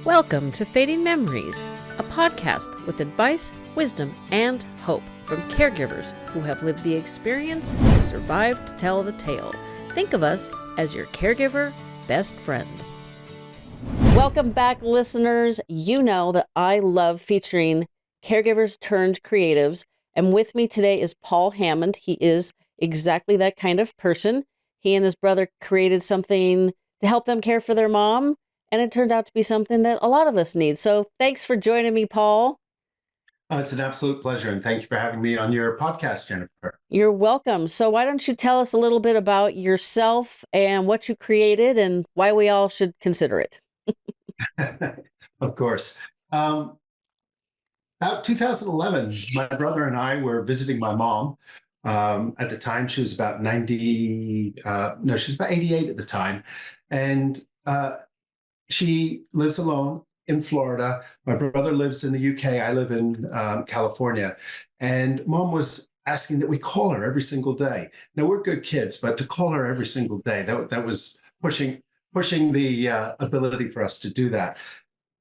Welcome to Fading Memories, a podcast with advice, wisdom, and hope from caregivers who have lived the experience and survived to tell the tale. Think of us as your caregiver best friend. Welcome back, listeners. You know that I love featuring caregivers turned creatives, and with me today is Paul Hammond. He is exactly that kind of person. He and his brother created something to help them care for their mom, and it turned out to be something that a lot of us need. So thanks for joining me, Paul. It's an absolute pleasure, and thank you for having me on your podcast, Jennifer. You're welcome. So why don't you tell us a little bit about yourself and what you created and why we all should consider it? Of course. About 2011, my brother and I were visiting my mom. At the time, she was about 90, no, she was about 88 at the time. And she lives alone in Florida. My brother lives in the UK. I live in California. And mom was asking that we call her every single day. Now, we're good kids, but to call her every single day, that was pushing the ability for us to do that.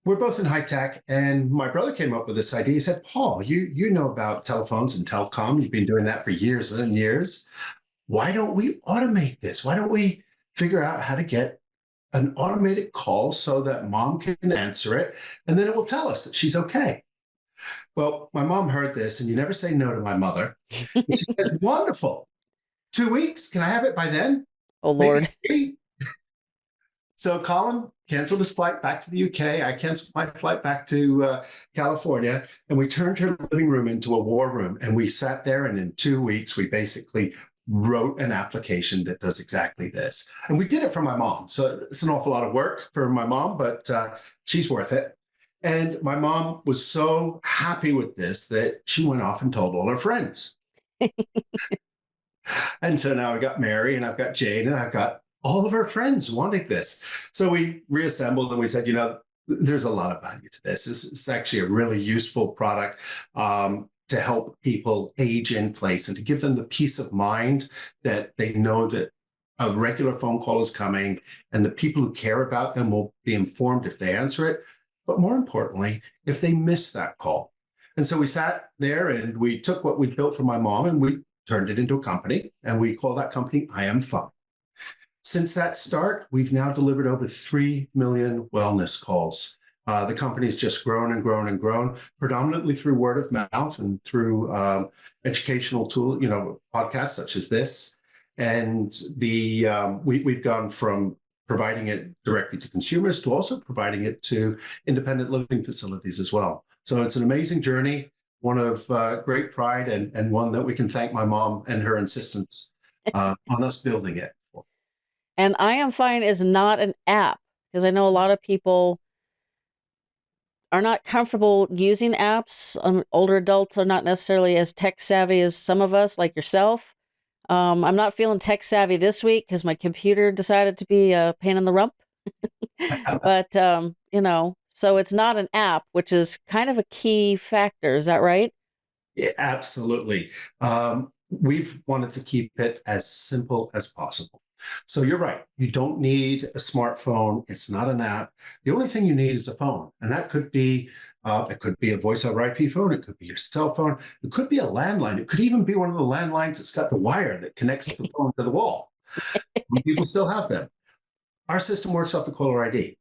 We're both in high tech, and my brother came up with this idea. He said, Paul, you know about telephones and telecom. You've been doing that for years and years. Why don't we automate this? Why don't we figure out how to get an automated call so that mom can answer it, and then it will tell us that she's okay? Well, my mom heard this, and you never say no to my mother. And she says, wonderful. 2 weeks? Can I have it by then? Oh, Maybe Lord. 3. So Colin canceled his flight back to the UK. I canceled my flight back to California, and we turned her living room into a war room. And we sat there, and in 2 weeks, we basically wrote an application that does exactly this. And we did it for my mom. So it's an awful lot of work for my mom, but she's worth it. And my mom was so happy with this that she went off and told all her friends. And so now I got Mary, and I've got Jane, and I've got all of our friends wanting this. So we reassembled, and we said, there's a lot of value to this. This is actually a really useful product to help people age in place and to give them the peace of mind that they know that a regular phone call is coming, and the people who care about them will be informed if they answer it. But more importantly, if they miss that call. And so we sat there, and we took what we built for my mom, and we turned it into a company, and we call that company I Am Fun. Since that start, we've now delivered over 3 million wellness calls. The company has just grown and grown and grown, predominantly through word of mouth and through educational podcasts such as this. And we've gone from providing it directly to consumers to also providing it to independent living facilities as well. So it's an amazing journey, one of great pride, and one that we can thank my mom and her insistence on us building it. And I Am Fine is not an app, because I know a lot of people are not comfortable using apps. Older adults are not necessarily as tech savvy as some of us, like yourself. I'm not feeling tech savvy this week because my computer decided to be a pain in the rump. But, so it's not an app, which is kind of a key factor. Is that right? Yeah, absolutely. We've wanted to keep it as simple as possible. So you're right. You don't need a smartphone. It's not an app. The only thing you need is a phone. And that could be, it could be a voice over IP phone. It could be your cell phone. It could be a landline. It could even be one of the landlines that's got the wire that connects the phone to the wall. People still have them. Our system works off the caller ID.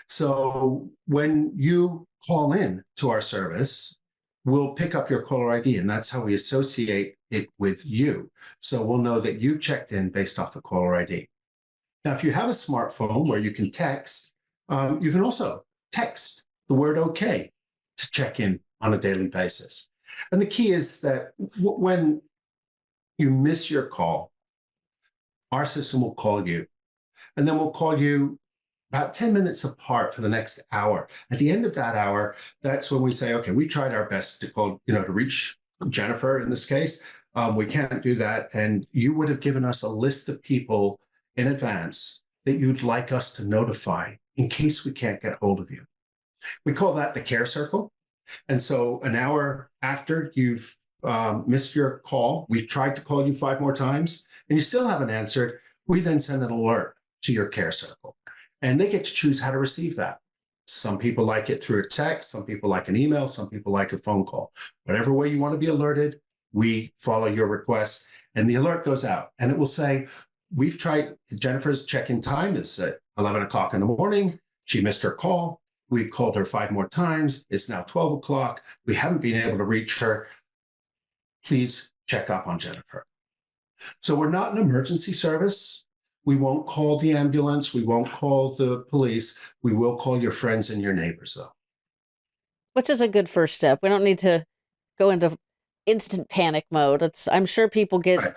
So when you call in to our service, we'll pick up your caller ID, and that's how we associate it with you. So we'll know that you've checked in based off the caller ID. Now, if you have a smartphone where you can text, you can also text the word OK to check in on a daily basis. And the key is that when you miss your call, our system will call you, and then we'll call you about 10 minutes apart for the next hour. At the end of that hour, that's when we say, okay, we tried our best to call, to reach Jennifer in this case. We can't do that. And you would have given us a list of people in advance that you'd like us to notify in case we can't get hold of you. We call that the care circle. And so an hour after you've missed your call, we've tried to call you 5 more times, and you still haven't answered, we then send an alert to your care circle. And they get to choose how to receive that. Some people like it through a text, some people like an email, some people like a phone call. Whatever way you want to be alerted, we follow your request, and the alert goes out, and it will say, we've tried, Jennifer's check-in time is at 11 o'clock in the morning. She missed her call. We've called her 5 more times. It's now 12 o'clock. We haven't been able to reach her. Please check up on Jennifer. So we're not an emergency service. We won't call the ambulance. We won't call the police. We will call your friends and your neighbors, though. Which is a good first step. We don't need to go into instant panic mode. I'm sure people get Right.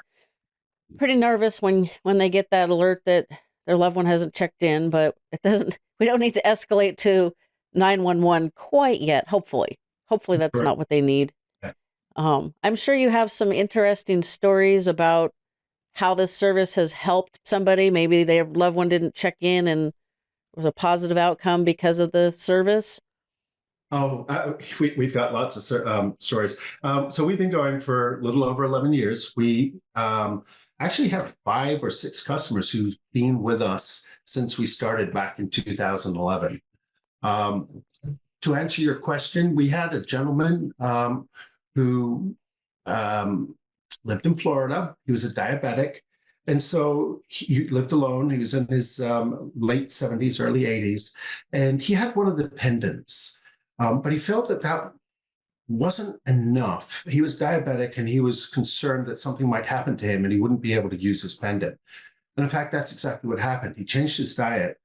pretty nervous when they get that alert that their loved one hasn't checked in, but we don't need to escalate to 911 quite yet. Hopefully that's Right. not what they need. Okay. I'm sure you have some interesting stories about how this service has helped somebody. Maybe their loved one didn't check in and it was a positive outcome because of the service. Oh, we've got lots of stories. So we've been going for a little over 11 years. We actually have 5 or 6 customers who've been with us since we started back in 2011. To answer your question, we had a gentleman who lived in Florida. He was a diabetic. And so he lived alone. He was in his late 70s, early 80s. And he had one of the pendants. But he felt that that wasn't enough. He was diabetic and he was concerned that something might happen to him and he wouldn't be able to use his pendant. And in fact, that's exactly what happened. He changed his diet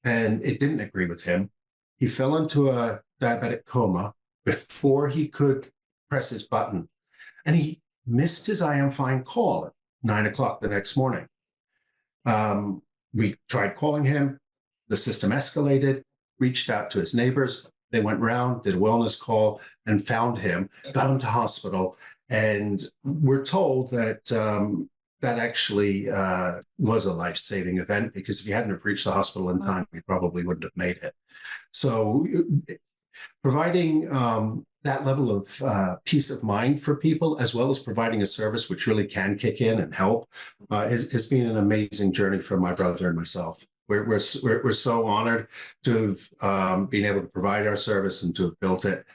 and it didn't agree with him. He fell into a diabetic coma before he could press his button. And he missed his I Am Fine call at 9 o'clock the next morning. We tried calling him. The system escalated, reached out to his neighbors. They went round, did a wellness call, and found him, got him to hospital. And we're told that that actually was a life-saving event, because if he hadn't have reached the hospital in time, he probably wouldn't have made it. So providing that level of peace of mind for people, as well as providing a service which really can kick in and help, has been an amazing journey for my brother and myself. We're so honored to have been able to provide our service and to have built it.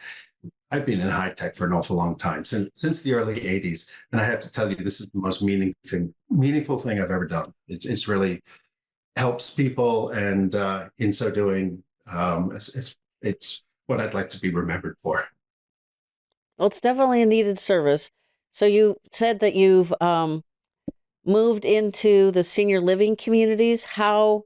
I've been in high tech for an awful long time, since the early 80s. And I have to tell you, this is the most meaningful thing I've ever done. It's really helps people. And in so doing, it's what I'd like to be remembered for. Well, it's definitely a needed service. So you said that you've moved into the senior living communities. How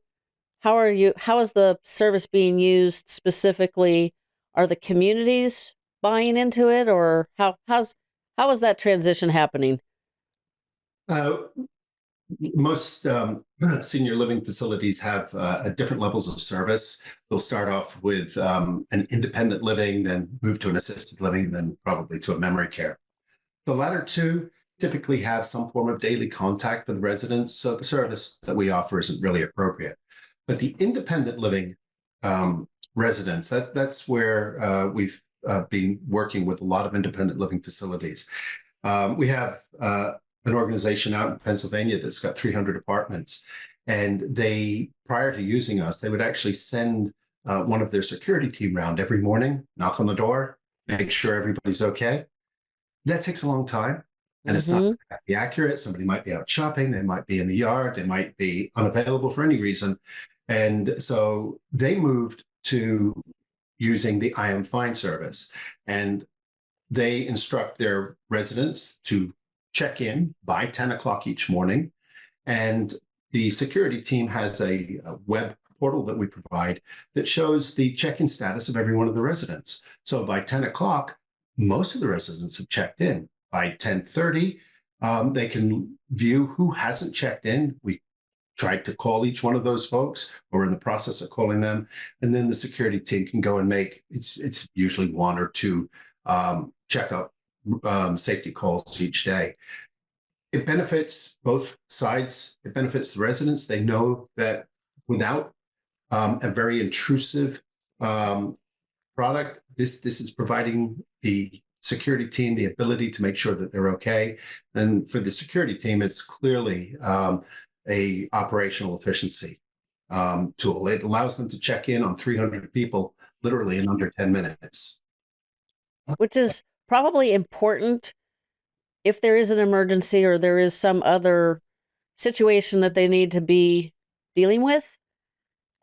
is the service being used specifically? Are the communities buying into it, or how is that transition happening? Most senior living facilities have different levels of service. They'll start off with an independent living, then move to an assisted living, then probably to a memory care. The latter two typically have some form of daily contact with residents, so the service that we offer isn't really appropriate. But the independent living residents, that's where we've been working with a lot of independent living facilities. We have an organization out in Pennsylvania that's got 300 apartments. And they, prior to using us, they would actually send one of their security team around every morning, knock on the door, make sure everybody's okay. That takes a long time. And it's not exactly accurate. Somebody might be out shopping. They might be in the yard. They might be unavailable for any reason. And so they moved to using the I Am Fine service. And they instruct their residents to check in by 10 o'clock each morning. And the security team has a web portal that we provide that shows the check-in status of every one of the residents. So by 10 o'clock, most of the residents have checked in. By 10:30, they can view who hasn't checked in. We tried to call each one of those folks, or we're in the process of calling them. And then the security team can go and make, it's usually 1 or 2 checkup safety calls each day. It benefits both sides. It benefits the residents. They know that without a very intrusive product, this is providing the security team the ability to make sure that they're okay. And for the security team, it's clearly a operational efficiency. tool. It allows them to check in on 300 people literally in under 10 minutes. Which is probably important if there is an emergency or there is some other situation that they need to be dealing with.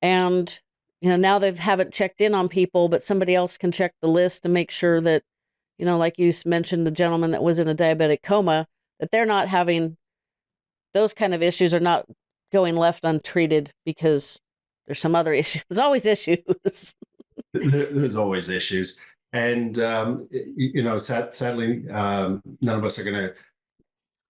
And, now they haven't checked in on people, but somebody else can check the list to make sure that, like you mentioned, the gentleman that was in a diabetic coma, that they're not having those kind of issues are not going left untreated because there's some other issue. There's always issues. There's always issues. And, sadly, none of us are going to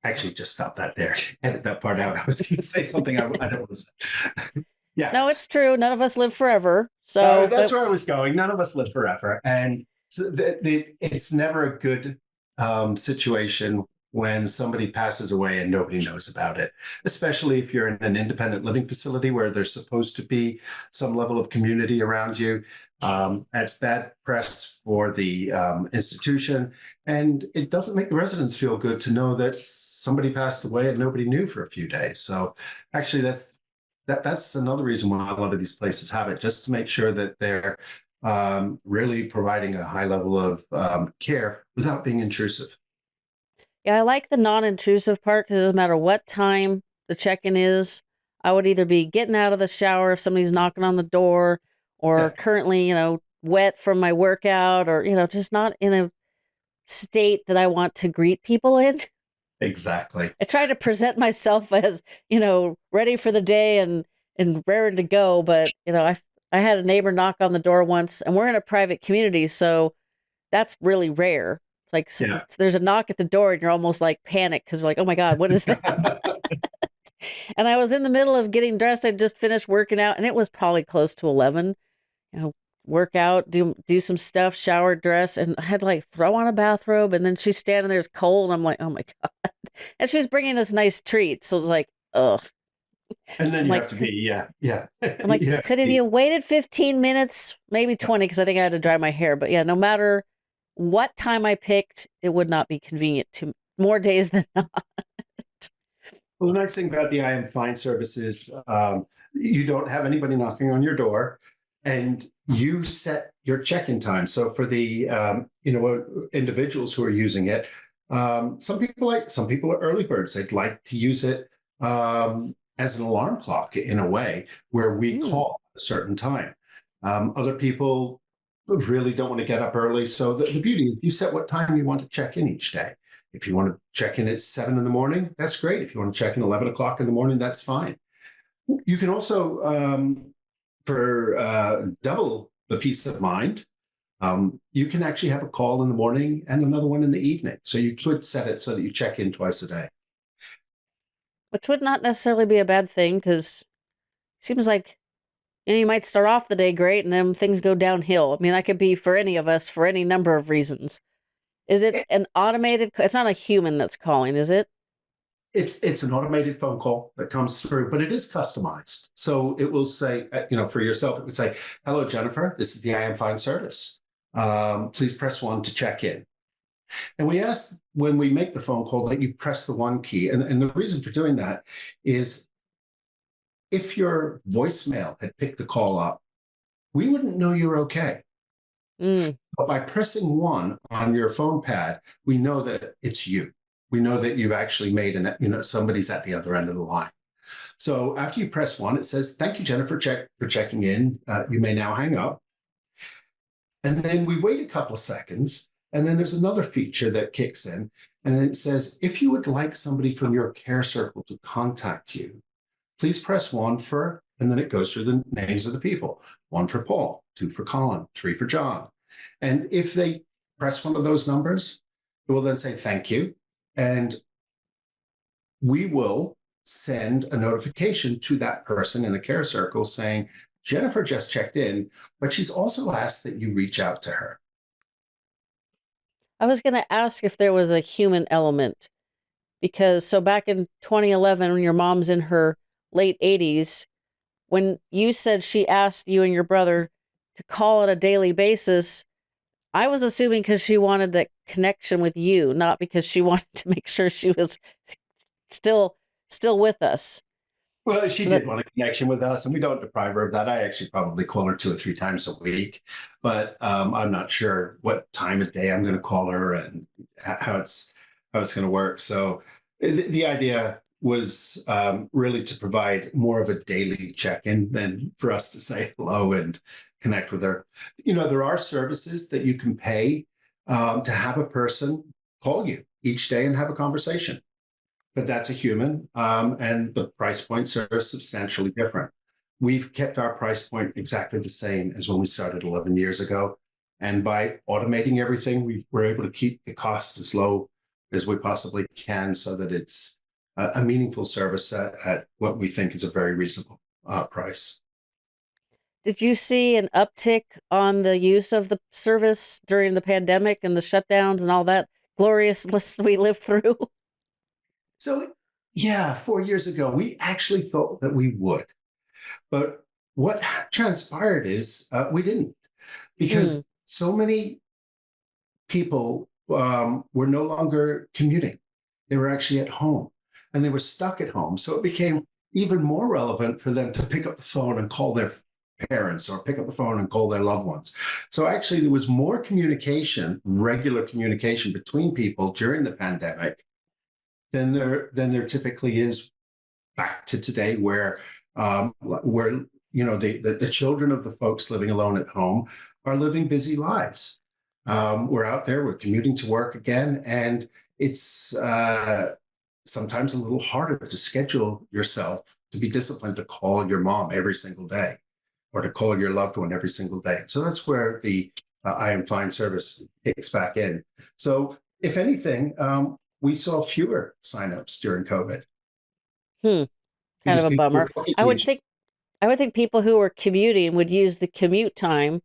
actually just stop that there. Edit that part out. I was going to say something I don't want to say. Yeah. No, it's true. None of us live forever. So that's where I was going. None of us live forever. And so it's never a good situation when somebody passes away and nobody knows about it, especially if you're in an independent living facility where there's supposed to be some level of community around you. That's bad press for the institution. And it doesn't make the residents feel good to know that somebody passed away and nobody knew for a few days. So actually, that's another reason why a lot of these places have it, just to make sure that they're really providing a high level of care without being intrusive. Yeah, I like the non-intrusive part because it doesn't matter what time the check-in is. I would either be getting out of the shower if somebody's knocking on the door, or currently, wet from my workout, or, just not in a state that I want to greet people in. Exactly. I try to present myself as, ready for the day and raring to go. But, I had a neighbor knock on the door once, and we're in a private community, so that's really rare. It's like there's a knock at the door and you're almost like panicked because you're like, oh my God, what is that? And I was in the middle of getting dressed. I just finished working out and it was probably close to 11, work out, do some stuff, shower, dress. And I had to like throw on a bathrobe. And then she's standing there, it's cold. I'm like, oh my God. And she was bringing us nice treats. So it was like, ugh. And then you have to be, yeah. I'm like, could have you waited 15 minutes, maybe 20, because I think I had to dry my hair. But yeah, no matter what time I picked, it would not be convenient to more days than not. Well, the nice thing about the I Am Fine service is you don't have anybody knocking on your door, and you set your check-in time. So for the individuals who are using it, some people are early birds. They'd like to use it as an alarm clock in a way where we call at a certain time. Other people really don't want to get up early. So the beauty is you set what time you want to check in each day. If you want to check in at 7 in the morning, that's great. If you want to check in 11 o'clock in the morning, that's fine. You can also, for double the peace of mind, you can actually have a call in the morning and another one in the evening. So you could set it so that you check in twice a day. Which would not necessarily be a bad thing, because it seems like you might start off the day great and then things go downhill. I mean, that could be for any of us for any number of reasons. Is it an automated? It's not a human that's calling, is it? It's an automated phone call that comes through, but it is customized. So it will say, for yourself, it would say, "Hello, Jennifer. This is the I Am Fine service. Please press 1 to check in." And we ask when we make the phone call that you press the 1 key. And the reason for doing that is if your voicemail had picked the call up, we wouldn't know you're okay. But by pressing 1 on your phone pad, we know that it's you. We know that you've actually made somebody's at the other end of the line. So after you press 1, it says, "Thank you, Jennifer, for checking in. You may now hang up." And then we wait a couple of seconds, and then there's another feature that kicks in, and it says, "If you would like somebody from your care circle to contact you, please press 1 for," and then it goes through the names of the people. 1 for Paul, 2 for Colin, 3 for John. And if they press one of those numbers, it will then say, "Thank you." And we will send a notification to that person in the care circle saying, "Jennifer just checked in, but she's also asked that you reach out to her." I was going to ask if there was a human element, because so back in 2011, when your mom's in her late 80s, when you said she asked you and your brother to call on a daily basis, I was assuming because she wanted that connection with you, not because she wanted to make sure she was still with us. Well, she So did that, want a connection with us, and we don't deprive her of that. I actually probably call her 2 or 3 times a week, but I'm not sure what time of day I'm going to call her and how it's going to work. So the idea was really to provide more of a daily check-in than for us to say hello and connect with her. There are services that you can pay to have a person call you each day and have a conversation, but that's a human, and the price points are substantially different. We've kept our price point exactly the same as when we started 11 years ago. And by automating everything, we're able to keep the cost as low as we possibly can so that it's a meaningful service at what we think is a very reasonable price. did you see an uptick on the use of the service during the pandemic and the shutdowns and all that glorious list we lived through? So, yeah, 4 years ago, we actually thought that we would. But what transpired is we didn't, Mm, because so many people were no longer commuting. They were actually at home and they were stuck at home. So it became even more relevant for them to pick up the phone and call their parents or pick up the phone and call their loved ones. So actually, there was more communication, regular communication between people during the pandemic than there typically is back to today, where the children of the folks living alone at home are living busy lives. We're out there, we're commuting to work again, and it's sometimes a little harder to schedule yourself to be disciplined to call your mom every single day or to call your loved one every single day. So that's where the I Am Fine service kicks back in. So if anything, we saw fewer signups during COVID hmm, kind because of a people were bummer. booking I would each. think I would think people who are commuting would use the commute time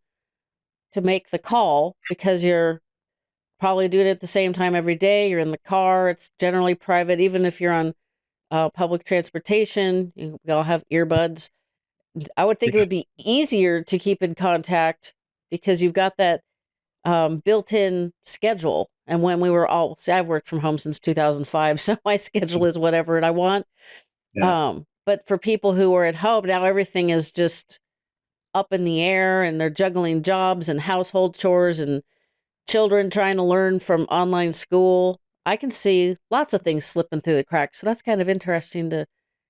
to make the call because you're probably doing it at the same time every day. You're in the car. It's generally private, even if you're on public transportation. We all have earbuds. I would think it would be easier to keep in contact because you've got that built-in schedule. And when we were all, see, I've worked from home since 2005, so my schedule is whatever I want. Yeah. But for people who are at home now, everything is just up in the air, and they're juggling jobs and household chores and children trying to learn from online school. I can see lots of things slipping through the cracks. So that's kind of interesting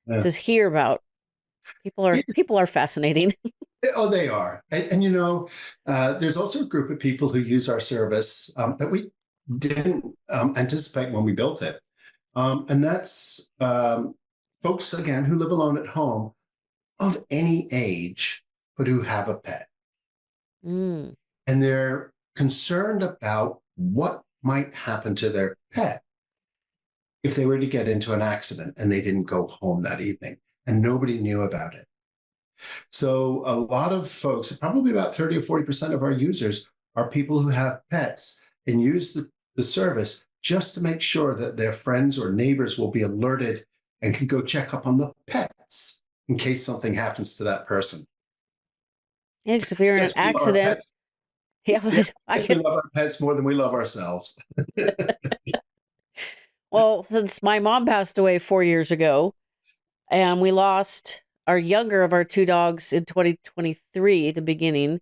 Yeah. to hear about. People are fascinating. Oh, they are. There's also a group of people who use our service that we didn't anticipate when we built it. And that's folks, again, who live alone at home of any age, but who have a pet. Mm. And they're concerned about what might happen to their pet if they were to get into an accident and they didn't go home that evening and nobody knew about it. So a lot of folks, probably about 30 or 40% of our users, are people who have pets and use the service just to make sure that their friends or neighbors will be alerted and can go check up on the pets in case something happens to that person. Yeah, 'cause if you're in an Yes, we love our accident, pets. yeah, Yeah, I yes, we could. love our pets more than we love ourselves. Well, since my mom passed away 4 years ago, and we lost our younger of our two dogs in 2023, the beginning.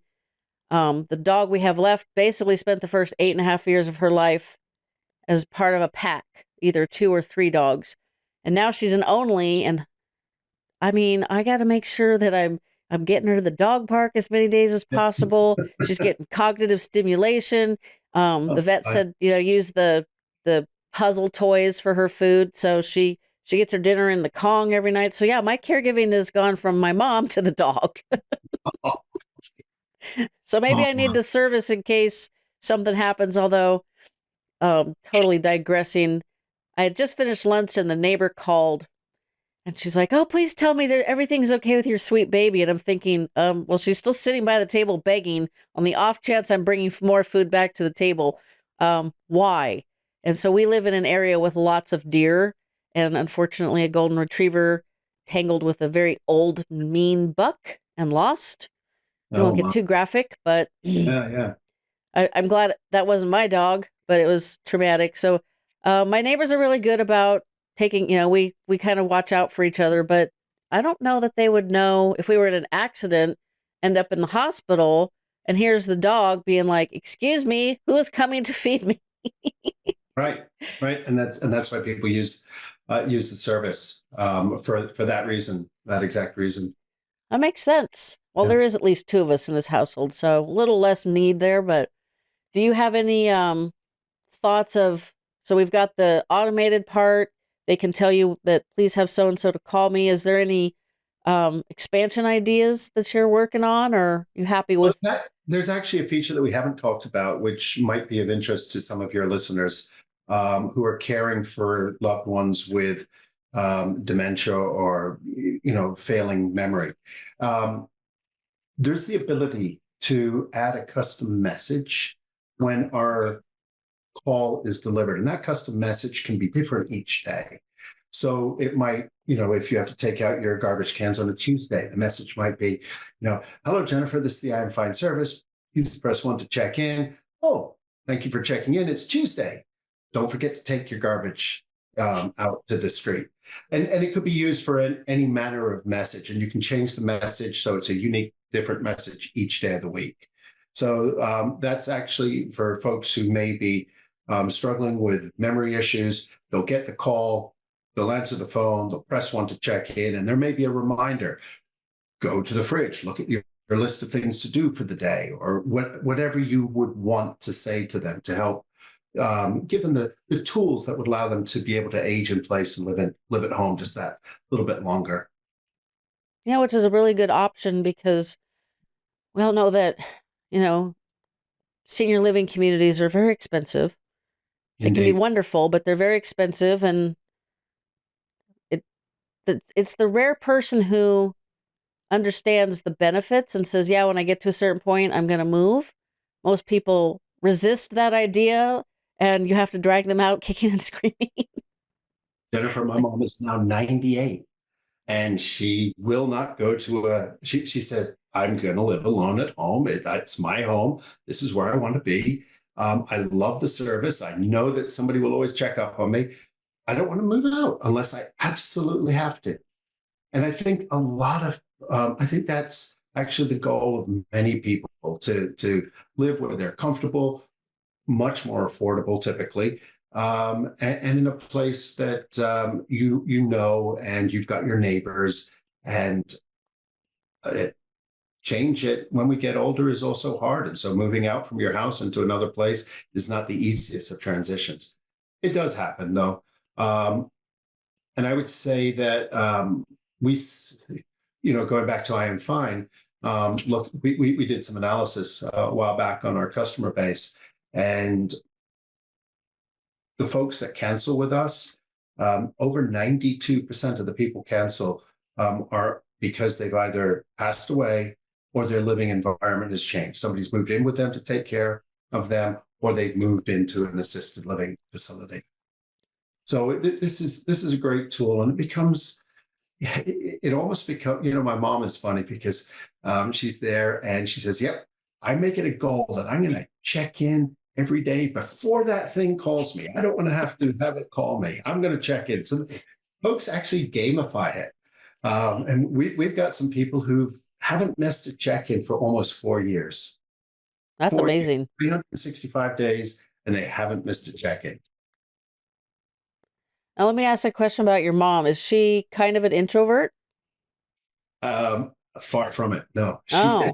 The dog we have left basically spent the first 8.5 years of her life as part of a pack, either two or three dogs. And now she's an only. And I mean, I got to make sure that I'm getting her to the dog park as many days as possible. She's getting cognitive stimulation. The Oh, vet said, use the puzzle toys for her food. So she gets her dinner in the Kong every night. So yeah, my caregiving has gone from my mom to the dog. So maybe I need oh, the service in case something happens. Although, totally digressing, I had just finished lunch and the neighbor called and she's like, "Oh, please tell me that everything's okay with your sweet baby." And I'm thinking, well, she's still sitting by the table begging. On the off chance I'm bringing more food back to the table, why? And so we live in an area with lots of deer, and unfortunately, a golden retriever tangled with a very old, mean buck and lost. We oh, won't get wow. too graphic, but Yeah, yeah. I'm glad that wasn't my dog, but it was traumatic. So my neighbors are really good about taking, we kind of watch out for each other, but I don't know that they would know if we were in an accident, end up in the hospital, and here's the dog being like, "Excuse me, who is coming to feed me?" Right, right, and that's why people use the service for that reason, that exact reason. That makes sense. Well, Yeah. there is at least two of us in this household, so a little less need there. But do you have any thoughts of? So we've got the automated part. They can tell you that please have so and so to call me. Is there any expansion ideas that you're working on, or you happy Well, with? there's actually a feature that we haven't talked about, which might be of interest to some of your listeners who are caring for loved ones with dementia or failing memory. Um, there's the ability to add a custom message when our call is delivered, and that custom message can be different each day. So it might, if you have to take out your garbage cans on a Tuesday, the message might be, hello, Jennifer, this is the I'm Fine service. Please press 1 to check in. Oh, thank you for checking in. It's Tuesday. Don't forget to take your garbage out to the street. And it could be used for any manner of message. And you can change the message so it's a unique, different message each day of the week. So that's actually for folks who may be struggling with memory issues. They'll get the call, they'll answer the phone, they'll press 1 to check in, and there may be a reminder. Go to the fridge, look at your list of things to do for the day, or whatever you would want to say to them to help give them the tools that would allow them to be able to age in place and live at home just that little bit longer. Yeah, which is a really good option because we all know that, you know, senior living communities are very expensive. They can be Indeed. wonderful, but they're very expensive, and it it's the rare person who understands the benefits and says, "Yeah, when I get to a certain point, I'm going to move." Most people resist that idea, and you have to drag them out kicking and screaming. Jennifer, my mom is now 98. And she will not go to she says, I'm going to live alone at home. It's my home. This is where I want to be. I love the service. I know that somebody will always check up on me. I don't want to move out unless I absolutely have to. And I think I think that's actually the goal of many people to live where they're comfortable, much more affordable typically, and in a place that and you've got your neighbors, and change it when we get older is also hard. And so moving out from your house into another place is not the easiest of transitions. It does happen though. And I would say that going back to I Am Fine, look, we did some analysis a while back on our customer base, and the folks that cancel with us, over 92% of the people cancel are because they've either passed away or their living environment has changed. Somebody's moved in with them to take care of them, or they've moved into an assisted living facility. So this is a great tool, and it becomes it almost becomes, my mom is funny because she's there and she says, yep, I make it a goal that I'm going to check in every day before that thing calls me. I don't want to have it call me. I'm going to check in. So folks actually gamify it. And we've got some people who haven't missed a check-in for almost 4 years. That's 4 years, amazing. 365 days, and they haven't missed a check-in. Now, let me ask a question about your mom. Is she kind of an introvert? Far from it. No, Oh,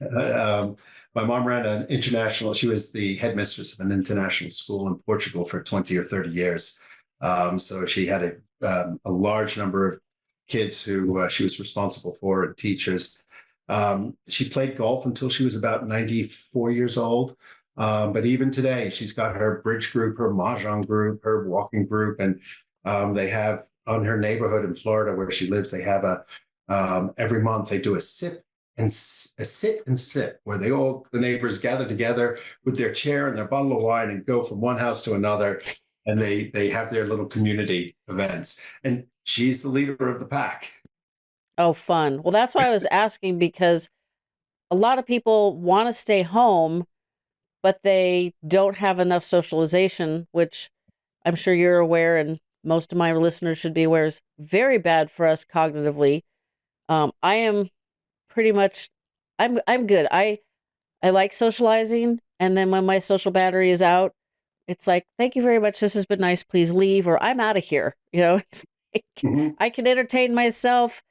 um, my mom ran an international, she was the headmistress of an international school in Portugal for 20 or 30 years. So she had a large number of kids who she was responsible for, and teachers. She played golf until she was about 94 years old. But even today, she's got her bridge group, her mahjong group, her walking group, and they have on her neighborhood in Florida where she lives, they have every month they do a sit and sip where the neighbors gather together with their chair and their bottle of wine and go from one house to another, and they have their little community events, and she's the leader of the pack. oh, fun. Well, that's why I was asking because a lot of people want to stay home, but they don't have enough socialization, which I'm sure you're aware and most of my listeners should be aware is very bad for us cognitively. I am pretty much, I'm good. I like socializing, and then when my social battery is out, it's like, thank you very much. This has been nice. Please leave, or I'm out of here. It's like Mhm. I can entertain myself.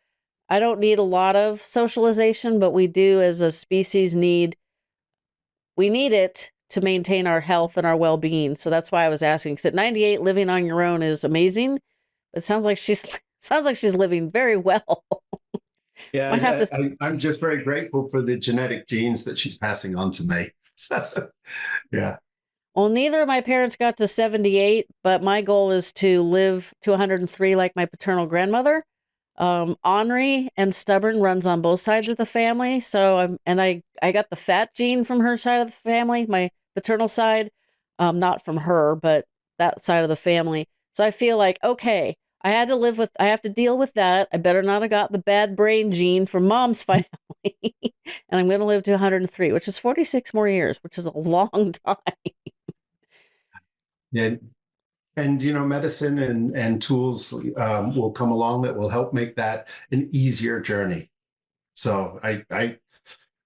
I don't need a lot of socialization, but we do as a species we need it to maintain our health and our well-being. So that's why I was asking, because at 98, living on your own is amazing. It sounds like she's living very well. Might have Yeah, to. I'm just very grateful for the genetic genes that she's passing on to me. So, yeah. Well, neither of my parents got to 78, but my goal is to live to 103 like my paternal grandmother. Ornery and stubborn runs on both sides of the family. So I got the fat gene from her side of the family, my paternal side, not from her, but that side of the family. So I feel like, okay, I have to deal with that. I better not have got the bad brain gene from mom's family. And I'm going to live to 103, which is 46 more years, which is a long time. Yeah. And medicine and tools will come along that will help make that an easier journey. So I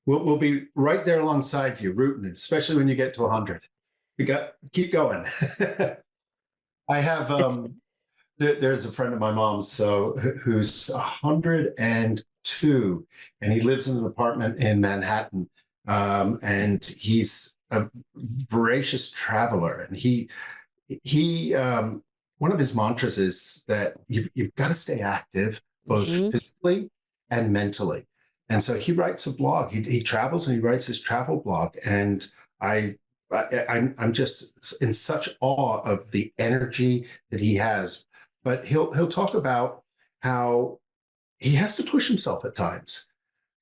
we'll be right there alongside you, rooting, especially when you get to 100. You got keep going. I have It's there's a friend of my mom's who's 102, and he lives in an apartment in Manhattan, and he's a voracious traveler, and he one of his mantras is that you've got to stay active both mhm. physically and mentally. And so he writes a blog. He travels and he writes his travel blog. And I'm just in such awe of the energy that he has. But he'll talk about how he has to push himself at times.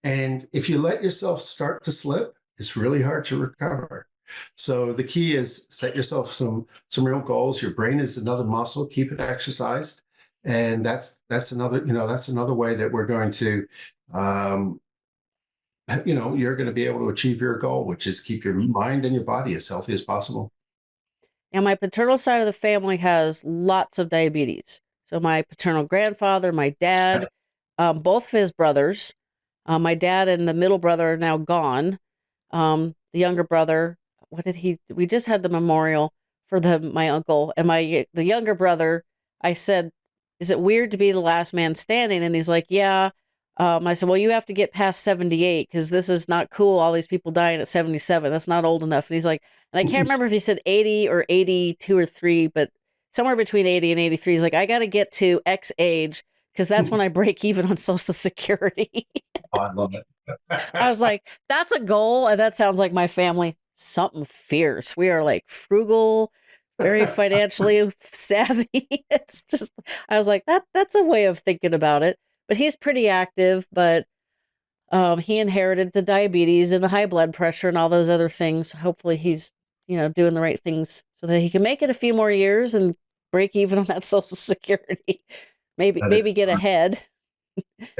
And if you let yourself start to slip, it's really hard to recover. So the key is set yourself some real goals. Your brain is another muscle. Keep it exercised, and that's another that's another way that we're going to um, you're going to be able to achieve your goal, which is keep your mind and your body as healthy as possible. And my paternal side of the family has lots of diabetes. So my paternal grandfather, my dad, both of his brothers, my dad and the middle brother are now gone. The younger brother, what did he? We just had the memorial for my uncle and the younger brother. I said, "Is it weird to be the last man standing?" And he's like, "Yeah." I said, "Well, you have to get past 78 because this is not cool. All these people dying at 77. That's not old enough." And he's like, and I can't remember if he said 80 or 82 or 3, but somewhere between 80 and 83. He's like, "I got to get to X age because that's when I break even on Social Security." Oh, I love it. I was like, that's a goal. And that sounds like my family, something fierce. We are like frugal, very financially savvy. It's just, I was like, that's a way of thinking about it. But he's pretty active, but he inherited the diabetes and the high blood pressure and all those other things. Hopefully he's, doing the right things so that he can make it a few more years and break even on that Social Security. Maybe, That is maybe get ahead,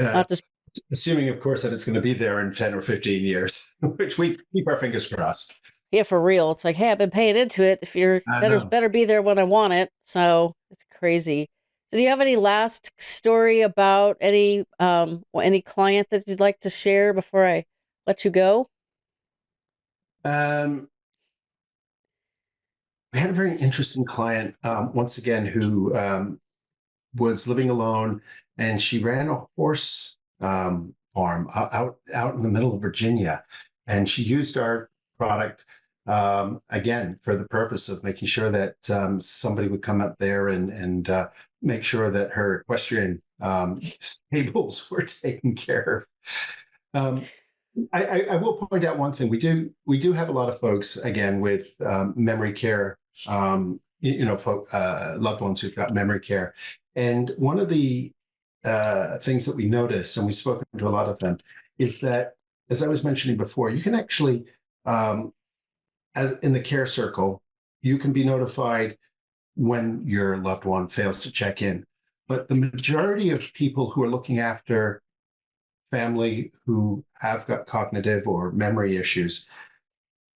uh, not just assuming, of course, that it's going to be there in 10 or 15 years, which we keep our fingers crossed. yeah, for real. It's like, hey, I've been paying into it. If you're I better, know. better be there when I want it. So it's crazy. So do you have any last story about any client that you'd like to share before I let you go? Um, I had a very interesting client once again who was living alone, and she ran a horse farm out in the middle of Virginia, and she used our product again for the purpose of making sure that somebody would come up there and make sure that her equestrian stables were taken care of. I will point out one thing. We do have a lot of folks again with memory care, loved ones who've got memory care, and one of the things that we notice, and we've spoken to a lot of them, is that, as I was mentioning before, you can actually, as in the care circle, you can be notified when your loved one fails to check in. But the majority of people who are looking after family who have got cognitive or memory issues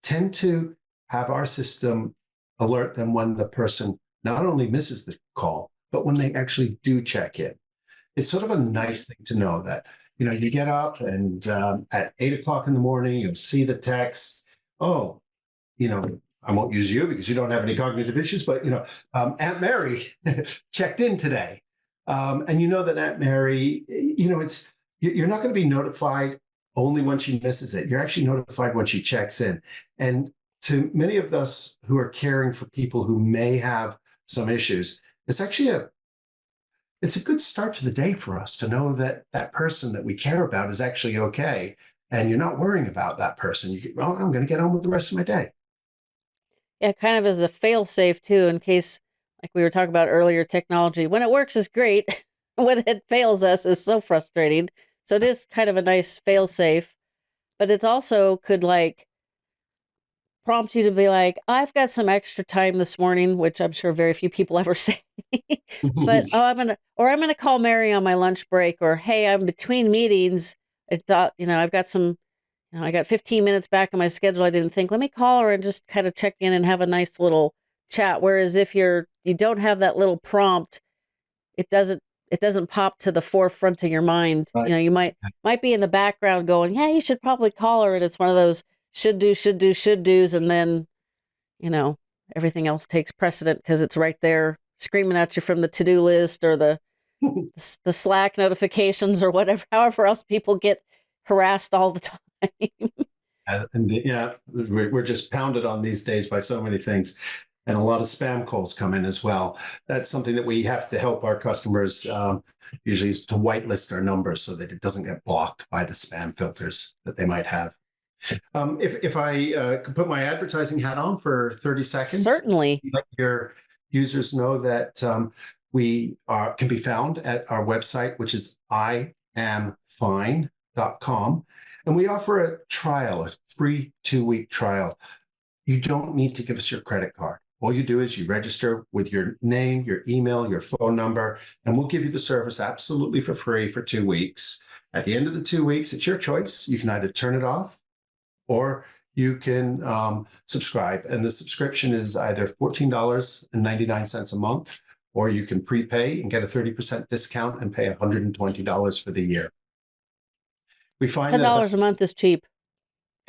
tend to have our system alert them when the person not only misses the call, but when they actually do check in. It's sort of a nice thing to know that, you get up and at 8 o'clock in the morning, you'll see the text. Oh, I won't use you because you don't have any cognitive issues, but, Aunt Mary checked in today. And you know that Aunt Mary, you're not going to be notified only when she misses it. You're actually notified when she checks in. And to many of us who are caring for people who may have some issues, it's actually it's a good start to the day for us to know that that person that we care about is actually okay. And you're not worrying about that person. Well, I'm going to get on with the rest of my day. Yeah, kind of as a fail safe too, in case, like we were talking about earlier, technology, when it works is great. When it fails us is so frustrating. So it is kind of a nice fail safe, but it also could like prompt you to be like, I've got some extra time this morning, which I'm sure very few people ever say. But I'm gonna call Mary on my lunch break, or hey, I'm between meetings. I thought, I've got I got 15 minutes back in my schedule. I didn't think, let me call her and just kind of check in and have a nice little chat. Whereas if you don't have that little prompt, it doesn't pop to the forefront of your mind. Right. You might be in the background going, yeah, you should probably call her. And it's one of those should do, should do, should do's. And then, you know, everything else takes precedent because it's right there screaming at you from the to-do list or the Slack notifications or whatever, however else people get harassed all the time. And yeah, we're just pounded on these days by so many things. And a lot of spam calls come in as well. That's something that we have to help our customers usually is to whitelist our numbers so that it doesn't get blocked by the spam filters that they might have. If I could put my advertising hat on for 30 seconds, Certainly. let your users know that we can be found at our website, which is iamfine.com. And we offer a trial, a free 2-week trial. You don't need to give us your credit card. All you do is you register with your name, your email, your phone number, and we'll give you the service absolutely for free for 2 weeks. At the end of the 2 weeks, it's your choice. You can either turn it off or you can subscribe. And the subscription is either $14.99 a month, or you can prepay and get a 30% discount and pay $120 for the year. We find that $10 a month is cheap.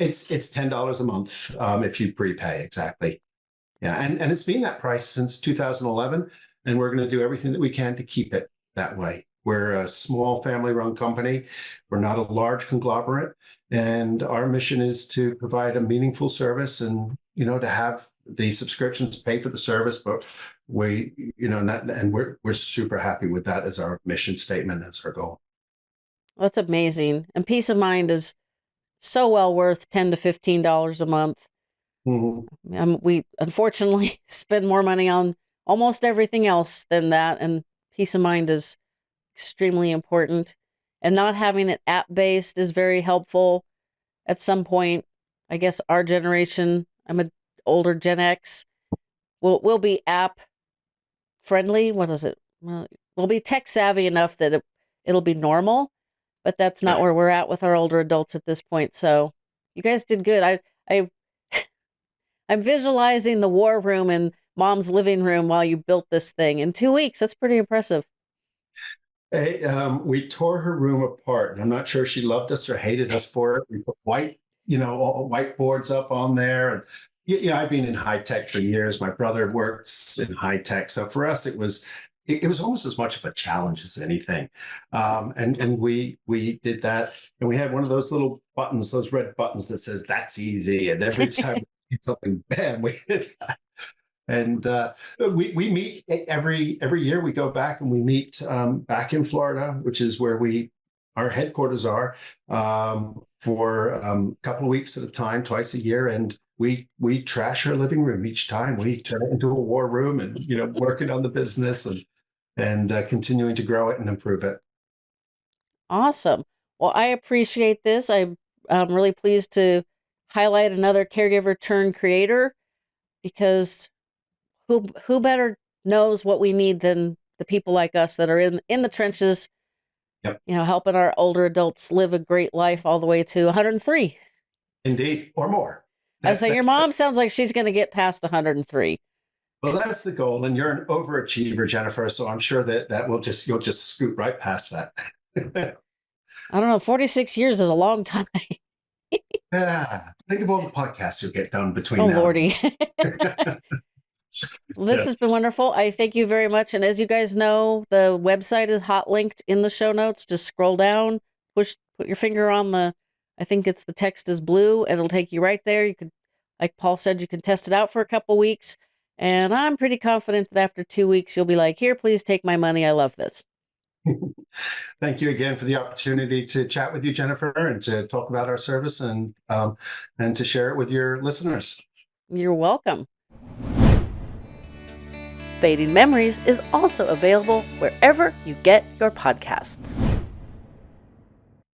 it's $10 a month if you prepay, exactly. Yeah, and it's been that price since 2011, and we're going to do everything that we can to keep it that way. We're a small family-run company. We're not a large conglomerate, and our mission is to provide a meaningful service and, to have the subscriptions pay for the service. But we're super happy with that as our mission statement, as our goal. That's amazing. And peace of mind is so well worth $10 to $15 a month. Mm-hmm. We unfortunately spend more money on almost everything else than that, and peace of mind is extremely important. And not having it app-based is very helpful. At some point, I guess our generation, I'm an older Gen X, will be app friendly. What is it? Well, we'll be tech savvy enough that it'll be normal, but that's not where we're at with our older adults at this point. So you guys did good. I'm visualizing the war room in Mom's living room while you built this thing in 2 weeks. That's pretty impressive. Hey, we tore her room apart, and I'm not sure she loved us or hated us for it. We put whiteboards up on there, and I've been in high tech for years. My brother works in high tech, so for us, it was almost as much of a challenge as anything. And we did that, and we had one of those little buttons, those red buttons that says "That's easy," and every time we did something, bam, we hit that. And we meet every year. We go back and we meet back in Florida, which is where our headquarters are, for a couple of weeks at a time, twice a year. And we trash our living room each time. We turn it into a war room, and working on the business and continuing to grow it and improve it. Awesome. Well, I appreciate this. I'm really pleased to highlight another caregiver turned creator, because who better knows what we need than the people like us that are in the trenches, Yep. Helping our older adults live a great life all the way to 103. Indeed, or more. I was saying, your mom sounds like she's going to get past 103. Well, that's the goal, and you're an overachiever, Jennifer. So I'm sure that you'll just scoot right past that. I don't know, 46 years is a long time. Yeah, think of all the podcasts you'll get done between Oh, now Lordy. and Well, this then. has been wonderful. I thank you very much. And as you guys know, the website is hot linked in the show notes. Just scroll down, put your finger on I think it's the text is blue, and it'll take you right there. You could, like Paul said, you can test it out for a couple weeks. And I'm pretty confident that after 2 weeks, you'll be like, here, please take my money. I love this. Thank you again for the opportunity to chat with you, Jennifer, and to talk about our service and to share it with your listeners. You're welcome. Fading Memories is also available wherever you get your podcasts.